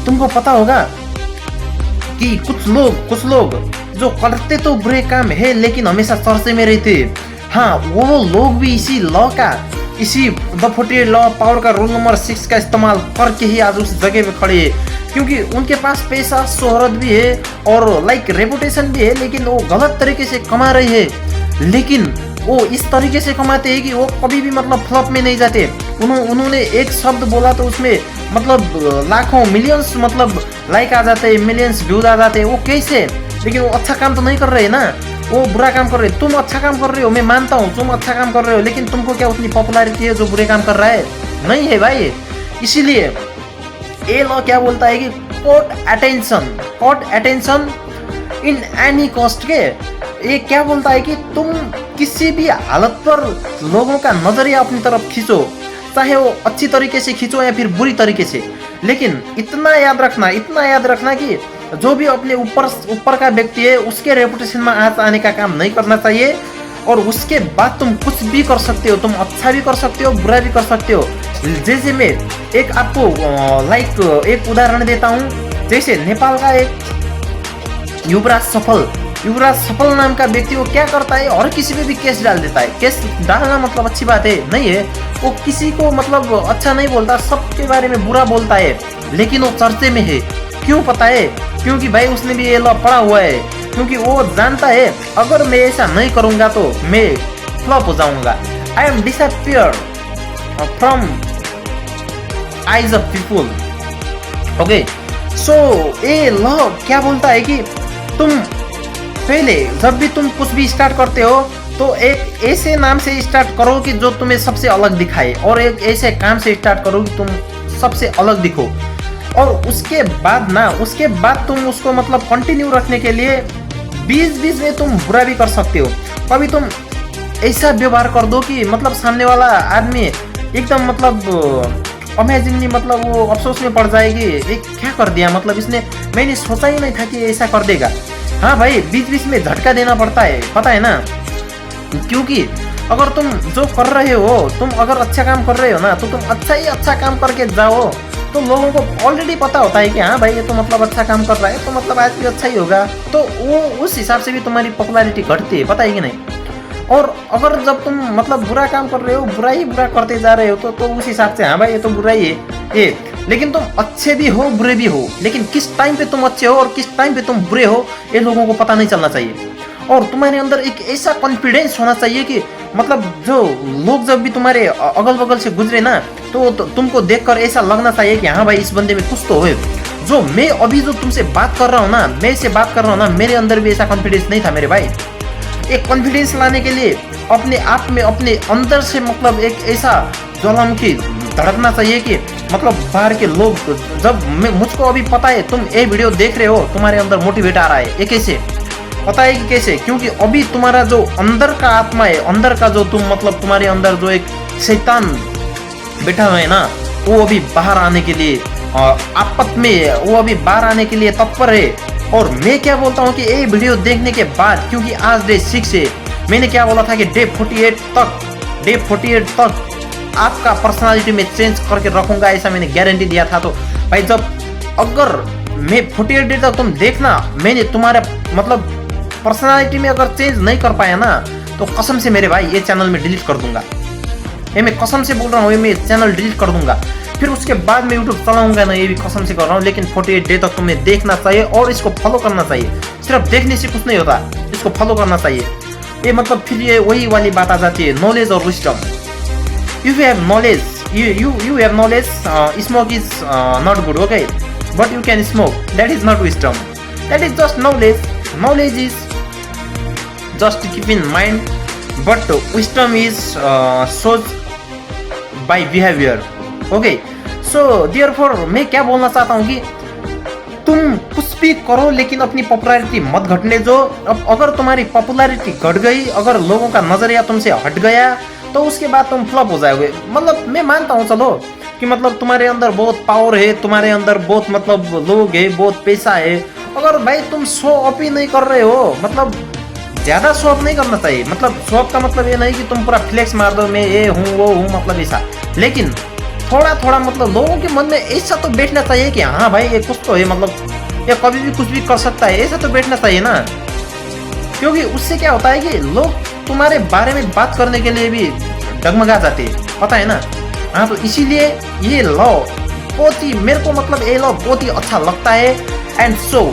तुमको पता होगा कि कुछ लोग जो करते तो बुरे काम है लेकिन हमेशा चर्चे में रहते। हाँ, वो लोग भी इसी द 48 लॉ पावर का रूल नंबर 6 का इस्तेमाल करके ही आज उस जगह पे खड़े है, क्योंकि उनके पास पैसा शोहरत भी है और रेपुटेशन भी है, लेकिन वो गलत तरीके से कमा रही है। लेकिन वो इस तरीके से कमाते हैं कि वो कभी भी फ्लॉप में नहीं जाते। उन्होंने एक शब्द बोला तो उसमें लाखों मिलियंस लाइक आ जाते हैं, मिलियंस व्यूज आ जाते हैं। वो कैसे? लेकिन वो अच्छा काम तो नहीं कर रहे ना, वो बुरा काम कर रहे हैं। तुम अच्छा काम कर रहे हो, मैं मानता हूँ तुम अच्छा काम कर रहे हो, लेकिन तुमको क्या उतनी पॉपुलैरिटी है जो बुरे काम कर रहा है? नहीं है भाई। इसीलिए ये लॉ क्या बोलता है कि court attention in any cost के। ये क्या बोलता है कि तुम किसी भी हालत पर लोगों का नजरिया अपनी तरफ खींचो, चाहे वो अच्छी तरीके से खींचो या फिर बुरी तरीके से, लेकिन इतना याद रखना कि जो भी अपने ऊपर का व्यक्ति है उसके रेपुटेशन में आँच आने का काम नहीं करना चाहिए। और उसके बाद तुम कुछ भी कर सकते हो, तुम अच्छा भी कर सकते हो, बुरा भी कर सकते हो। जैसे मैं एक आपको एक उदाहरण देता हूँ। जैसे नेपाल का एक युवराज सफल नाम का व्यक्ति, वो क्या करता है, और किसी पे भी केस डाल देता है। केस डालना अच्छी बात है नहीं है, वो किसी को अच्छा नहीं बोलता, सबके बारे में बुरा बोलता है, लेकिन वो चर्चे में है। क्यों पता है? क्योंकि भाई उसने भी ये लॉ पढ़ा हुआ है, क्योंकि वो जानता है अगर मैं ऐसा नहीं करूंगा तो मैं फ्लॉप हो जाऊंगा। I am disappear from eyes of people. Okay, so ये लॉ क्या बोलता है कि तुम पहले जब भी तुम कुछ भी स्टार्ट करते हो तो एक ऐसे नाम से स्टार्ट करो कि जो तुम्हें सबसे अलग दिखाए, और एक ऐसे काम से स्टार्ट करो कि तुम सबसे अलग दिखो। और उसके बाद तुम उसको कंटिन्यू रखने के लिए बीच में तुम बुरा भी कर सकते हो। कभी तुम ऐसा व्यवहार कर दो कि सामने वाला आदमी एकदम अमेजिंगली वो अफसोस में पड़ जाएगी, एक क्या कर दिया, इसने, मैंने सोचा ही नहीं था कि ऐसा कर देगा। हाँ भाई, बीच में झटका देना पड़ता है, पता है ना, क्योंकि अगर तुम जो कर रहे हो, तुम अगर अच्छा काम कर रहे हो ना, तो तुम अच्छा काम करके जाओ, तो लोगों को ऑलरेडी पता होता है कि हाँ भाई ये तो अच्छा काम कर रहा है, तो आज भी अच्छा ही होगा, तो वो उस हिसाब से भी तुम्हारी पॉपुलैरिटी घटती है, पता है कि नहीं। और अगर जब तुम बुरा काम कर रहे हो, बुरा करते जा रहे हो, तो उस हिसाब से हाँ भाई ये तो बुरा ही है ये। लेकिन तुम अच्छे भी हो, बुरे भी हो, लेकिन किस टाइम पे तुम अच्छे हो और किस टाइम पे तुम बुरे हो, ये लोगों को पता नहीं चलना चाहिए। और तुम्हारे अंदर एक ऐसा कॉन्फिडेंस होना चाहिए कि जो लोग जब भी तुम्हारे अगल बगल से गुजरे ना, तो तुमको देखकर ऐसा लगना चाहिए कि हाँ भाई इस बंदे में कुछ तो है। जो मैं अभी जो तुमसे बात कर रहा हूँ ना, मेरे अंदर भी ऐसा कॉन्फिडेंस नहीं था मेरे भाई। एक कॉन्फिडेंस लाने के लिए अपने आप में, अपने अंदर से एक ऐसा ज्वालामुखी धड़कना चाहिए कि बाहर के लोग, जब मुझको अभी पता है तुम ये वीडियो देख रहे हो, तुम्हारे अंदर मोटिवेट आ रहा है। ये कैसे पता है कि कैसे? क्योंकि अभी तुम्हारा जो अंदर का आत्मा है, अंदर का जो तुम तुम्हारे अंदर जो एक शैतान बैठा हुआ है ना, वो अभी बाहर आने के लिए आपत में, वो अभी बाहर आने के लिए तत्पर है। और मैं क्या बोलता हूँ कि ये वीडियो देखने के बाद, क्योंकि आज डे 6 है, मैंने क्या बोला था कि डे 48 तक आपका पर्सनालिटी में चेंज करके रखूंगा, ऐसा मैंने गारंटी दिया था। तो भाई जब अगर मैं 48 डे तक तुम देखना, मैंने तुम्हारे पर्सनालिटी में अगर चेंज नहीं कर पाया ना, तो कसम से मेरे भाई ये चैनल में डिलीट कर दूंगा। ये मैं कसम से बोल रहा हूँ, ये मैं चैनल डिलीट कर दूंगा। फिर उसके बाद मैं यूट्यूब चलाऊंगा ना, ये भी कसम से कर रहा हूँ। लेकिन 48 डे तक तुम्हें देखना चाहिए और इसको फॉलो करना चाहिए। सिर्फ देखने से कुछ नहीं होता, इसको फॉलो करना चाहिए। ये फिर ये वही वाली बात आ जाती है, नॉलेज और wisdom. If you have knowledge, you have knowledge, smoke is not good, okay? But you can smoke. That is not wisdom. That is just knowledge. Knowledge is just to keep in mind, but wisdom is shows by behavior. Okay? So therefore मैं क्या बोलना चाहता हूँ कि तुम कुछ भी करो, लेकिन अपनी पॉपुलैरिटी मत घटने दो। अब अगर तुम्हारी पॉपुलैरिटी घट गई, अगर लोगों का नजरिया तुमसे हट गया, तो उसके बाद तुम फ्लॉप हो जाओगे। मैं मानता हूँ चलो कि तुम्हारे अंदर बहुत पावर है, तुम्हारे अंदर बहुत लोग है, बहुत पैसा है। अगर भाई तुम शो अप ही नहीं कर रहे हो, ज्यादा शो अप नहीं करना चाहिए। शो अप का ये नहीं कि तुम पूरा फ्लेक्स मार दो, मैं ये हूँ वो हूँ, ऐसा। लेकिन थोड़ा थोड़ा मतलब लोगों के मन में ऐसा तो बैठना चाहिए कि हाँ भाई ये कुछ तो है, मतलब ये कभी भी कुछ भी कर सकता है, ऐसा तो बैठना चाहिए ना। क्योंकि उससे क्या होता है कि लोग तुम्हारे बारे में बात करने के लिए भी डगमगा जाते हैं, पता है ना। हाँ तो इसीलिए ये लॉ बहुत ही, मेरे को मतलब ये लॉ बहुत ही अच्छा लगता है। एंड सो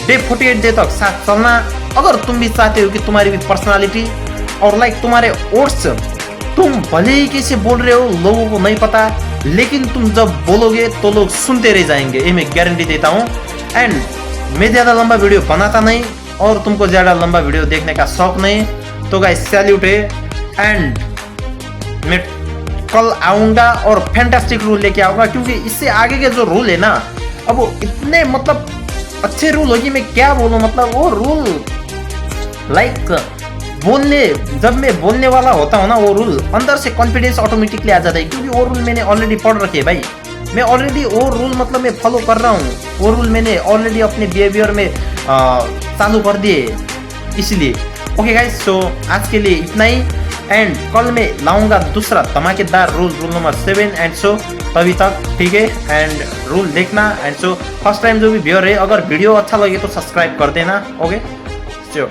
डे 48 डे तक साथ चलना। अगर तुम भी चाहते हो कि तुम्हारी भी पर्सनालिटी और लाइक तुम्हारे ओट्स, तुम भले ही कैसे बोल रहे हो लोगों को नहीं पता, लेकिन तुम जब बोलोगे तो लोग सुनते रह जाएंगे, ये मैं गारंटी देता हूँ। एंड मैं ज़्यादा लंबा वीडियो बनाता नहीं और तुमको ज़्यादा लंबा वीडियो देखने का शौक नहीं, तो गाइस सैल्यूट है। एंड मैं कल आऊँगा और फैंटास्टिक रूल लेके आऊँगा, क्योंकि इससे आगे के जो रूल है ना, अब वो इतने मतलब अच्छे रूल होगी, मैं क्या बोलूँ, मतलब वो रूल लाइक बोलने, जब मैं बोलने वाला होता हूँ ना, वो रूल अंदर से कॉन्फिडेंस ऑटोमेटिकली आ जाता है, क्योंकि वो रूल मैंने ऑलरेडी पढ़ रखे है भाई। मैं ऑलरेडी वो रूल मतलब मैं फॉलो कर रहा हूँ, वो रूल मैंने ऑलरेडी अपने बिहेवियर में चालू कर दिए, इसलिए। ओके गाइस, सो आज के लिए इतना ही। एंड कल मैं लाऊंगा दूसरा धमाकेदार rule, rule number 7। And so तभी तक ठीक है, एंड रूल देखना। एंड सो फर्स्ट टाइम जो भी व्यूअर है, अगर वीडियो अच्छा लगे तो सब्सक्राइब कर देना। ओके, सो